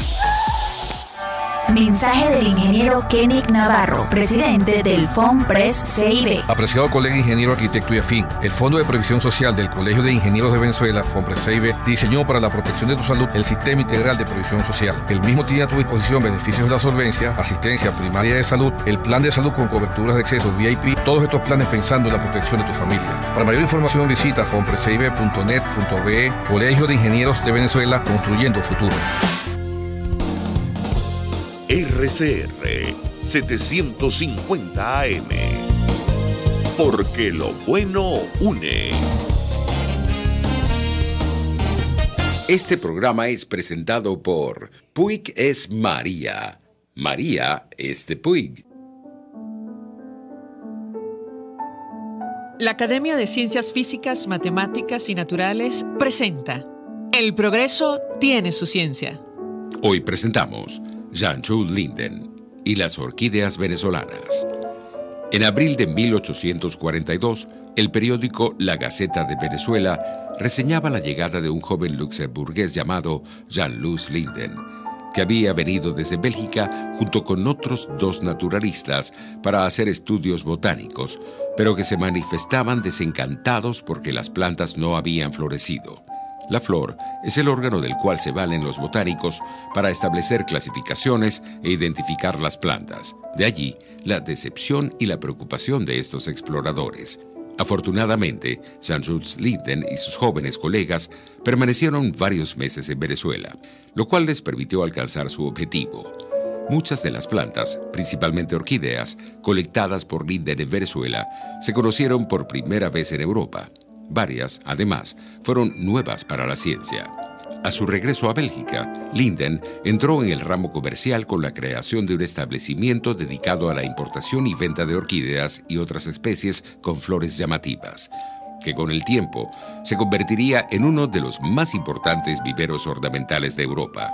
Mensaje del ingeniero Kenick Navarro, presidente del FOMPRES CIB. Apreciado colega ingeniero, arquitecto y afín, el Fondo de Previsión Social del Colegio de Ingenieros de Venezuela, FOMPRES CIB, diseñó para la protección de tu salud el Sistema Integral de Previsión Social. El mismo tiene a tu disposición beneficios de la solvencia, asistencia primaria de salud, el plan de salud con coberturas de acceso VIP, todos estos planes pensando en la protección de tu familia. Para mayor información visita fomprescib.net.be. Colegio de Ingenieros de Venezuela, construyendo futuro. RCR 750 AM. Porque lo bueno une. Este programa es presentado por Puig es María. María es de Puig. La Academia de Ciencias Físicas, Matemáticas y Naturales presenta El progreso tiene su ciencia. Hoy presentamos Jean-Jules Linden y las orquídeas venezolanas. En abril de 1842, el periódico La Gaceta de Venezuela reseñaba la llegada de un joven luxemburgués llamado Jean-Jules Linden, que había venido desde Bélgica junto con otros 2 naturalistas para hacer estudios botánicos, pero que se manifestaban desencantados porque las plantas no habían florecido. La flor es el órgano del cual se valen los botánicos para establecer clasificaciones e identificar las plantas. De allí, la decepción y la preocupación de estos exploradores. Afortunadamente, Jean-Jules Linden y sus jóvenes colegas permanecieron varios meses en Venezuela, lo cual les permitió alcanzar su objetivo. Muchas de las plantas, principalmente orquídeas, colectadas por Linden en Venezuela, se conocieron por primera vez en Europa. Varias, además, fueron nuevas para la ciencia. A su regreso a Bélgica, Linden entró en el ramo comercial con la creación de un establecimiento dedicado a la importación y venta de orquídeas y otras especies con flores llamativas, que con el tiempo se convertiría en uno de los más importantes viveros ornamentales de Europa.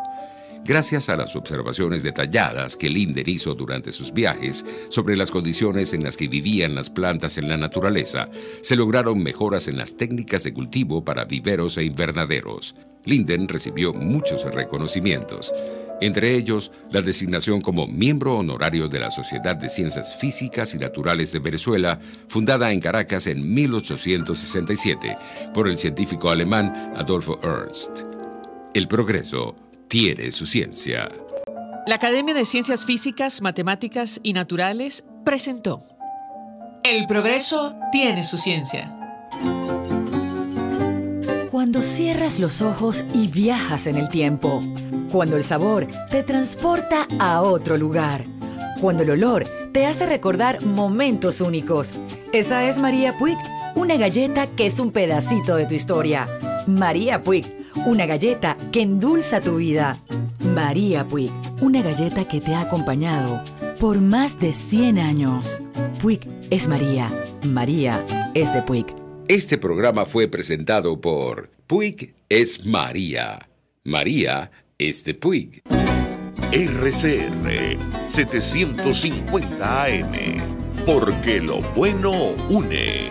Gracias a las observaciones detalladas que Linden hizo durante sus viajes sobre las condiciones en las que vivían las plantas en la naturaleza, se lograron mejoras en las técnicas de cultivo para viveros e invernaderos. Linden recibió muchos reconocimientos, entre ellos la designación como miembro honorario de la Sociedad de Ciencias Físicas y Naturales de Venezuela, fundada en Caracas en 1867 por el científico alemán Adolfo Ernst. El progreso tiene su ciencia. La Academia de Ciencias Físicas, Matemáticas y Naturales presentó El progreso tiene su ciencia. Cuando cierras los ojos y viajas en el tiempo. Cuando el sabor te transporta a otro lugar. Cuando el olor te hace recordar momentos únicos. Esa es María Puig, una galleta que es un pedacito de tu historia. María Puig, una galleta que endulza tu vida. María Puig, una galleta que te ha acompañado por más de 100 años. Puig es María. María es de Puig. Este programa fue presentado por Puig es María. María es de Puig. RCR 750 AM. Porque lo bueno une.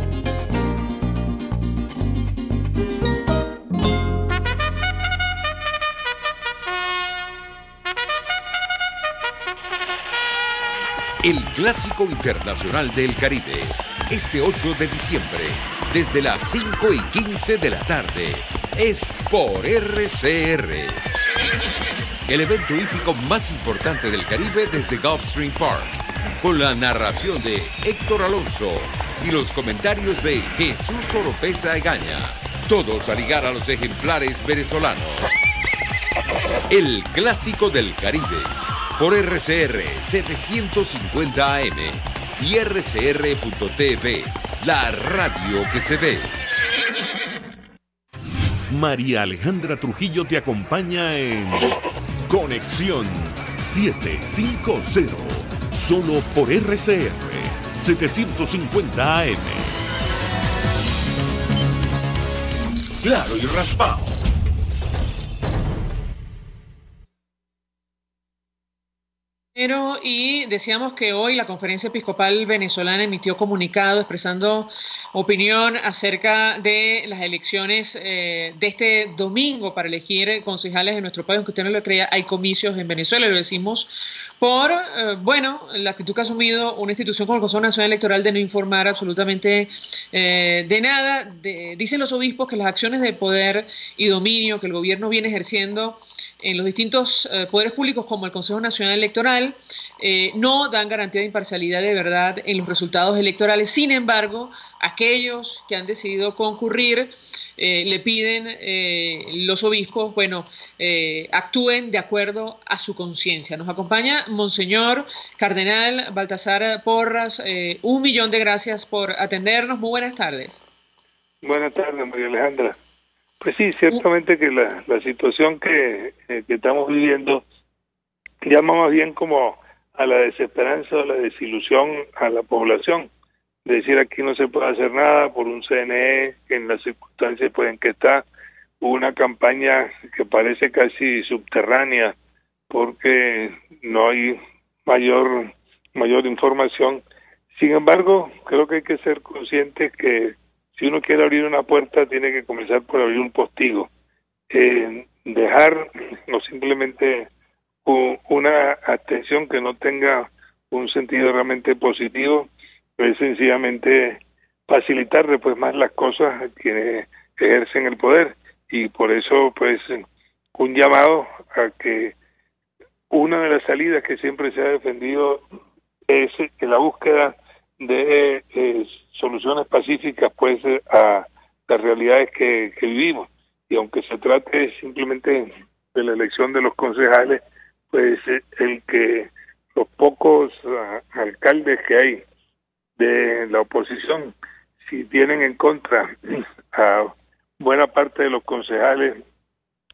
El Clásico Internacional del Caribe, este 8 de diciembre, desde las 5:15 de la tarde, es por RCR. El evento hípico más importante del Caribe desde Gulfstream Park, con la narración de Héctor Alonso y los comentarios de Jesús Oropeza Egaña, todos a ligar a los ejemplares venezolanos. El Clásico del Caribe, por RCR 750 AM y RCR.tv, la radio que se ve. María Alejandra Trujillo te acompaña en Conexión 750, solo por RCR 750 AM. Claro y raspado. Y decíamos que hoy la Conferencia Episcopal Venezolana emitió comunicado expresando opinión acerca de las elecciones de este domingo para elegir concejales en nuestro país. Aunque usted no lo crea, hay comicios en Venezuela, lo decimos por, la actitud que ha asumido una institución como el Consejo Nacional Electoral de no informar absolutamente de nada. Dicen los obispos que las acciones de poder y dominio que el gobierno viene ejerciendo en los distintos poderes públicos como el Consejo Nacional Electoral no dan garantía de imparcialidad de verdad en los resultados electorales. Sin embargo, aquellos que han decidido concurrir le piden los obispos, actúen de acuerdo a su conciencia. Nos acompaña Monseñor Cardenal Baltasar Porras. 1.000.000 de gracias por atendernos. Muy buenas tardes. Buenas tardes, María Alejandra. Pues sí, ciertamente que la situación que estamos viviendo llama más bien como a la desesperanza o la desilusión a la población. De decir, aquí no se puede hacer nada por un CNE que en las circunstancias en que está. Hubo una campaña que parece casi subterránea porque no hay mayor información. Sin embargo, creo que hay que ser conscientes que si uno quiere abrir una puerta, tiene que comenzar por abrir un postigo. Dejar no simplemente una atención que no tenga un sentido realmente positivo, es sencillamente facilitarle más las cosas a quienes ejercen el poder. Y por eso, un llamado a que una de las salidas que siempre se ha defendido es la búsqueda de soluciones pacíficas a las realidades que vivimos. Y aunque se trate simplemente de la elección de los concejales, el que los pocos alcaldes que hay de la oposición, si tienen en contra a buena parte de los concejales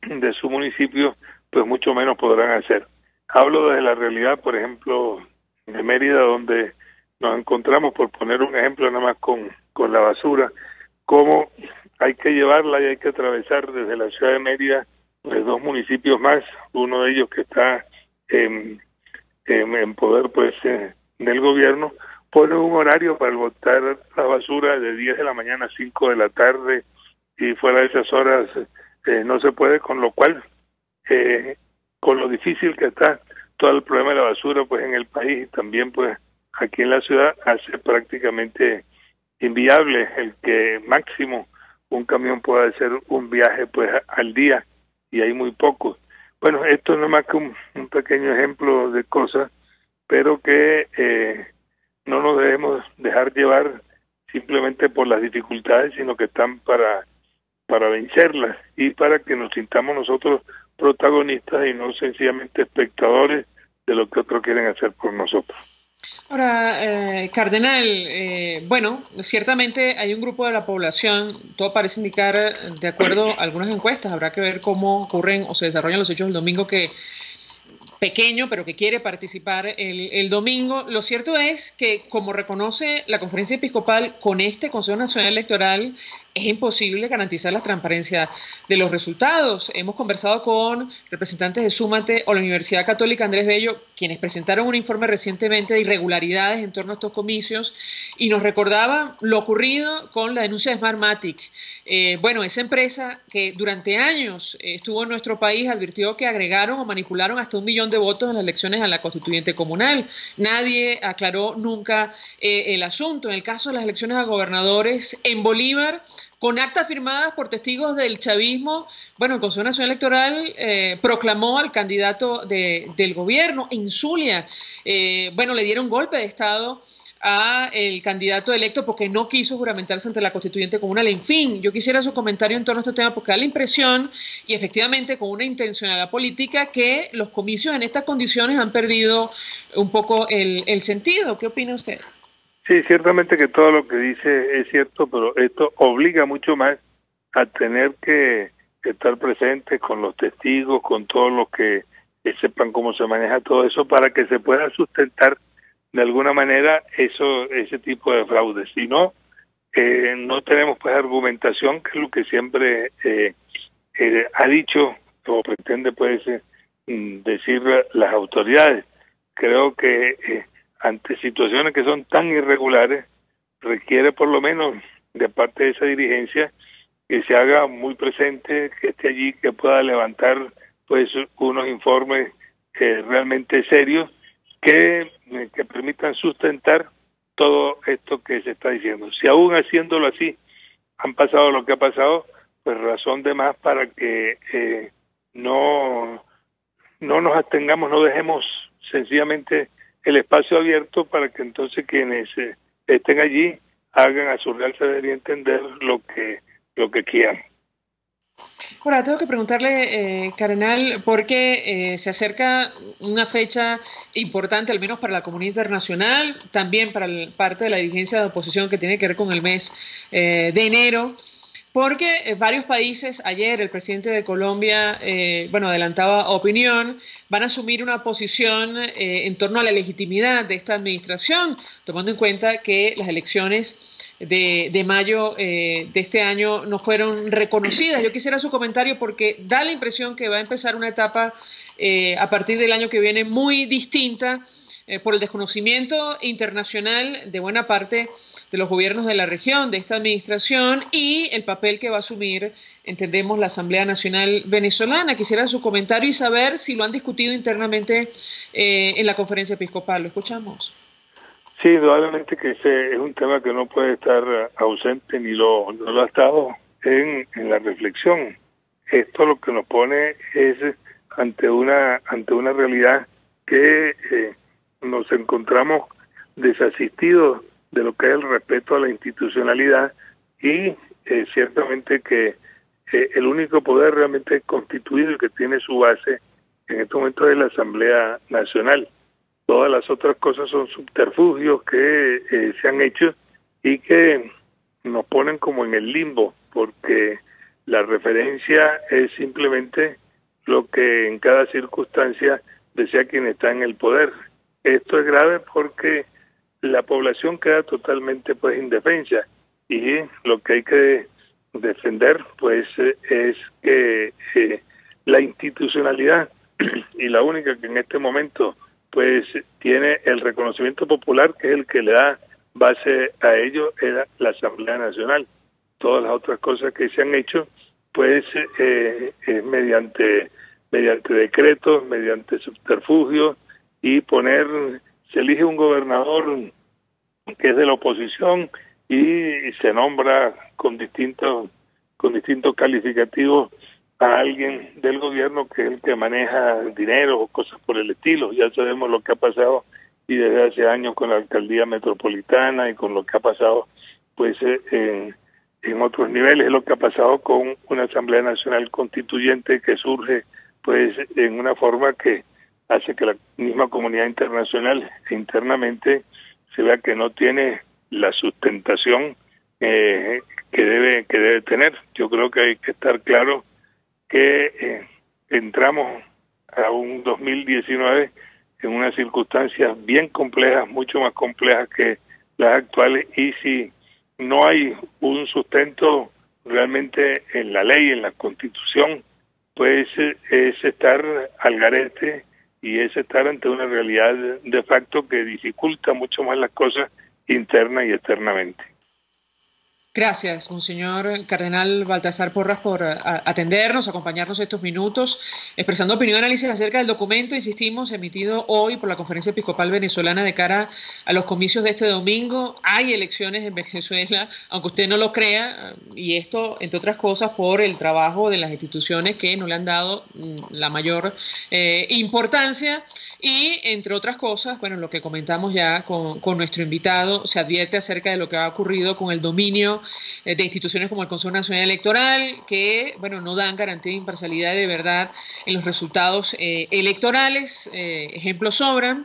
de su municipio, mucho menos podrán hacer. Hablo de la realidad, por ejemplo, de Mérida, donde nos encontramos, por poner un ejemplo nada más con la basura, cómo hay que llevarla y hay que atravesar desde la ciudad de Mérida 2 municipios más, uno de ellos que está en poder del gobierno, pone un horario para botar la basura de 10 de la mañana a 5 de la tarde, y fuera de esas horas no se puede, con lo cual, con lo difícil que está todo el problema de la basura en el país, y también aquí en la ciudad, hace prácticamente inviable el que máximo un camión pueda hacer un viaje al día, y hay muy pocos. Bueno, esto no es más que un pequeño ejemplo de cosas, pero que no nos debemos dejar llevar simplemente por las dificultades, sino que están para vencerlas y para que nos sintamos nosotros protagonistas y no sencillamente espectadores de lo que otros quieren hacer por nosotros. Ahora, Cardenal, ciertamente hay un grupo de la población, todo parece indicar, de acuerdo a algunas encuestas, habrá que ver cómo ocurren o se desarrollan los hechos el domingo, que pequeño, pero que quiere participar el domingo. Lo cierto es que, como reconoce la Conferencia Episcopal, con este Consejo Nacional Electoral es imposible garantizar la transparencia de los resultados. Hemos conversado con representantes de Súmate o la Universidad Católica Andrés Bello, quienes presentaron un informe recientemente de irregularidades en torno a estos comicios, y nos recordaba lo ocurrido con la denuncia de Smartmatic. Esa empresa que durante años estuvo en nuestro país advirtió que agregaron o manipularon hasta 1 millón de votos en las elecciones a la constituyente comunal. Nadie aclaró nunca el asunto. En el caso de las elecciones a gobernadores en Bolívar, con actas firmadas por testigos del chavismo. Bueno, el Consejo Nacional Electoral proclamó al candidato del gobierno en Zulia. Bueno, le dieron golpe de Estado a el candidato electo porque no quiso juramentarse ante la constituyente comunal. En fin, yo quisiera su comentario en torno a este tema porque da la impresión, y efectivamente con una intencionalidad política, que los comicios en estas condiciones han perdido un poco el sentido. ¿Qué opina usted? Sí, ciertamente que todo lo que dice es cierto, pero esto obliga mucho más a tener que estar presentes con los testigos, con todos los que sepan cómo se maneja todo eso, para que se pueda sustentar de alguna manera ese tipo de fraudes. Si no, no tenemos pues argumentación, que es lo que siempre ha dicho o pretende pues decir las autoridades. Creo que ante situaciones que son tan irregulares, requiere por lo menos de parte de esa dirigencia que se haga muy presente, que esté allí, que pueda levantar pues unos informes realmente serios que permitan sustentar todo esto que se está diciendo. Si aún haciéndolo así han pasado lo que ha pasado, pues razón de más para que no nos abstengamos, no dejemos sencillamente el espacio abierto para que entonces quienes estén allí hagan a su real saber y entender lo que quieran. Ahora, tengo que preguntarle, Cardenal, porque se acerca una fecha importante, al menos para la comunidad internacional, también para parte de la dirigencia de oposición, que tiene que ver con el mes de enero, porque varios países, ayer el presidente de Colombia, adelantaba opinión, van a asumir una posición en torno a la legitimidad de esta administración, tomando en cuenta que las elecciones de mayo de este año no fueron reconocidas. Yo quisiera su comentario porque da la impresión que va a empezar una etapa a partir del año que viene muy distinta por el desconocimiento internacional de buena parte de los gobiernos de la región, de esta administración, y el papel que va a asumir, entendemos, la Asamblea Nacional Venezolana. Quisiera su comentario y saber si lo han discutido internamente en la conferencia episcopal. Lo escuchamos. Sí, indudablemente que ese es un tema que no puede estar ausente, ni no lo ha estado en la reflexión. Esto lo que nos pone es ante una realidad que nos encontramos desasistidos de lo que es el respeto a la institucionalidad y ciertamente que el único poder realmente constituido y que tiene su base en este momento es la Asamblea Nacional. Todas las otras cosas son subterfugios que se han hecho y que nos ponen como en el limbo, porque la referencia es simplemente lo que en cada circunstancia desea quien está en el poder. Esto es grave porque la población queda totalmente pues indefensa y lo que hay que defender pues es que la institucionalidad y la única que en este momento pues tiene el reconocimiento popular, que es el que le da base a ello, era la Asamblea Nacional. Todas las otras cosas que se han hecho pues mediante decretos, mediante subterfugios, y se elige un gobernador que es de la oposición y se nombra con distintos calificativos a alguien del gobierno que es el que maneja dinero o cosas por el estilo. Ya sabemos lo que ha pasado y desde hace años con la alcaldía metropolitana y con lo que ha pasado pues en otros niveles, lo que ha pasado con una Asamblea Nacional Constituyente que surge pues en una forma que hace que la misma comunidad internacional internamente se vea que no tiene la sustentación que debe tener. Yo creo que hay que estar claro que entramos a un 2019 en unas circunstancias bien complejas, mucho más complejas que las actuales, y si no hay un sustento realmente en la ley, en la Constitución, pues es estar al garete y es estar ante una realidad de facto que dificulta mucho más las cosas interna y externamente. Gracias, Monseñor Cardenal Baltasar Porras, por atendernos, acompañarnos estos minutos, expresando opinión y análisis acerca del documento, insistimos, emitido hoy por la Conferencia Episcopal Venezolana de cara a los comicios de este domingo. Hay elecciones en Venezuela, aunque usted no lo crea, y esto, entre otras cosas, por el trabajo de las instituciones que no le han dado la mayor importancia, y entre otras cosas, bueno, lo que comentamos ya con nuestro invitado, se advierte acerca de lo que ha ocurrido con el dominio de instituciones como el Consejo Nacional Electoral, que, bueno, no dan garantía de imparcialidad y de verdad en los resultados electorales. Ejemplos sobran.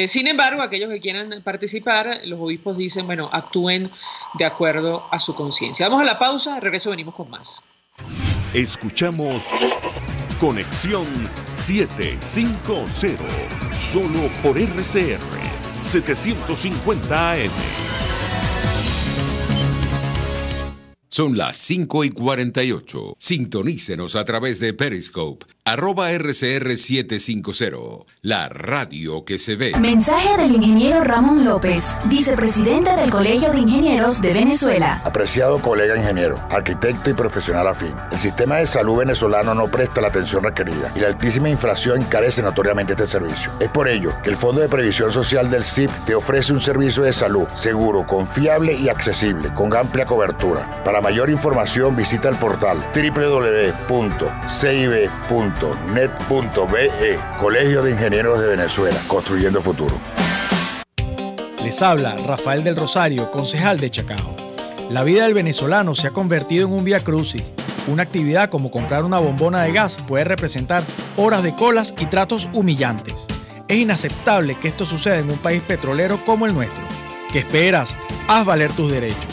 Sin embargo, aquellos que quieran participar, los obispos dicen, bueno, actúen de acuerdo a su conciencia. Vamos a la pausa, regreso, venimos con más. Escuchamos Conexión 750, solo por RCR 750 AM. Son las 5:48. Sintonícenos a través de Periscope, @RCR750, la radio que se ve. Mensaje del ingeniero Ramón López, vicepresidente del Colegio de Ingenieros de Venezuela. Apreciado colega ingeniero, arquitecto y profesional afín, el sistema de salud venezolano no presta la atención requerida y la altísima inflación encarece notoriamente este servicio. Es por ello que el Fondo de Previsión Social del CIP te ofrece un servicio de salud seguro, confiable y accesible, con amplia cobertura. Para mayor información visita el portal www.cib.net.be. Colegio de Ingenieros de Venezuela, construyendo futuro. Les habla Rafael del Rosario, concejal de Chacao. La vida del venezolano se ha convertido en un vía crucis. Una actividad como comprar una bombona de gas puede representar horas de colas y tratos humillantes. Es inaceptable que esto suceda en un país petrolero como el nuestro. ¿Qué esperas? Haz valer tus derechos.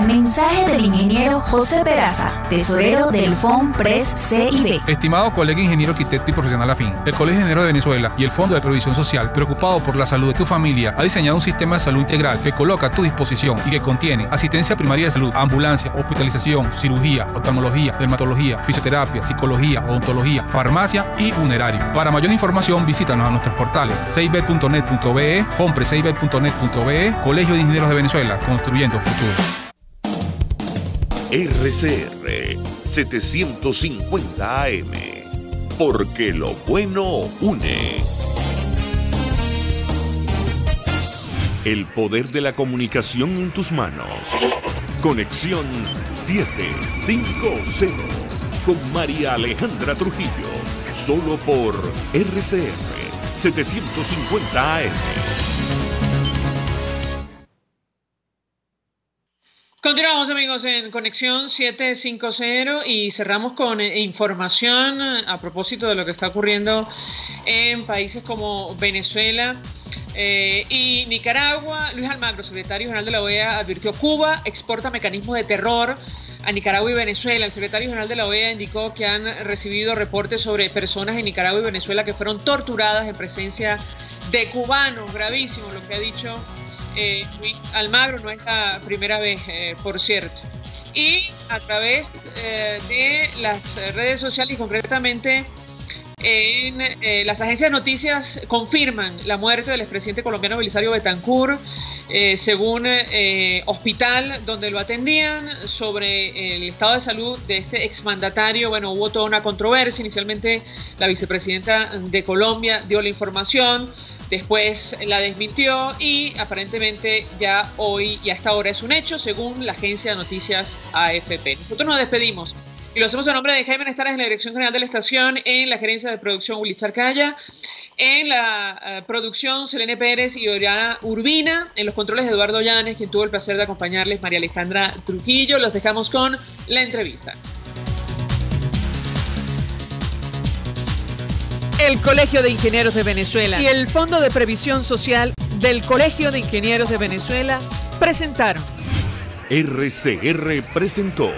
Mensaje del ingeniero José Peraza, tesorero del FONPRES CIB. Estimado colega ingeniero, arquitecto y profesional afín, el Colegio de Ingenieros de Venezuela y el Fondo de Previsión Social, preocupado por la salud de tu familia, ha diseñado un sistema de salud integral que coloca a tu disposición y que contiene asistencia primaria de salud, ambulancia, hospitalización, cirugía, oftalmología, dermatología, fisioterapia, psicología, odontología, farmacia y funerario. Para mayor información, visítanos a nuestros portales cib.net.be, fonprescib.net.be, Colegio de Ingenieros de Venezuela, construyendo futuro. RCR 750 AM, porque lo bueno une. El poder de la comunicación en tus manos. Conexión 750 con María Alejandra Trujillo, solo por RCR 750 AM. Continuamos, amigos, en Conexión 750 y cerramos con información a propósito de lo que está ocurriendo en países como Venezuela y Nicaragua. Luis Almagro, secretario general de la OEA, advirtió: Cuba exporta mecanismos de terror a Nicaragua y Venezuela. El secretario general de la OEA indicó que han recibido reportes sobre personas en Nicaragua y Venezuela que fueron torturadas en presencia de cubanos. Gravísimo lo que ha dicho Luis Almagro, no es la primera vez, por cierto. Y a través de las redes sociales y concretamente en las agencias de noticias confirman la muerte del expresidente colombiano Belisario Betancur, según hospital donde lo atendían. Sobre el estado de salud de este exmandatario, bueno, hubo toda una controversia. Inicialmente la vicepresidenta de Colombia dio la información, después la desmintió y aparentemente ya hoy y hasta ahora es un hecho, según la agencia de noticias AFP. Nosotros nos despedimos y lo hacemos a nombre de Jaime Nestares en la dirección general de la estación, en la gerencia de producción Willy Charcaya, en la producción Selene Pérez y Oriana Urbina, en los controles Eduardo Llanes, quien tuvo el placer de acompañarles, María Alejandra Trujillo. Los dejamos con la entrevista. El Colegio de Ingenieros de Venezuela y el Fondo de Previsión Social del Colegio de Ingenieros de Venezuela presentaron. RCR presentó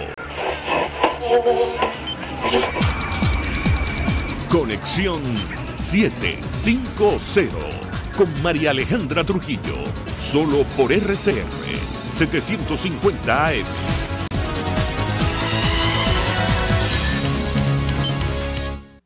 Conexión 750 con María Alejandra Trujillo, solo por RCR 750 AM.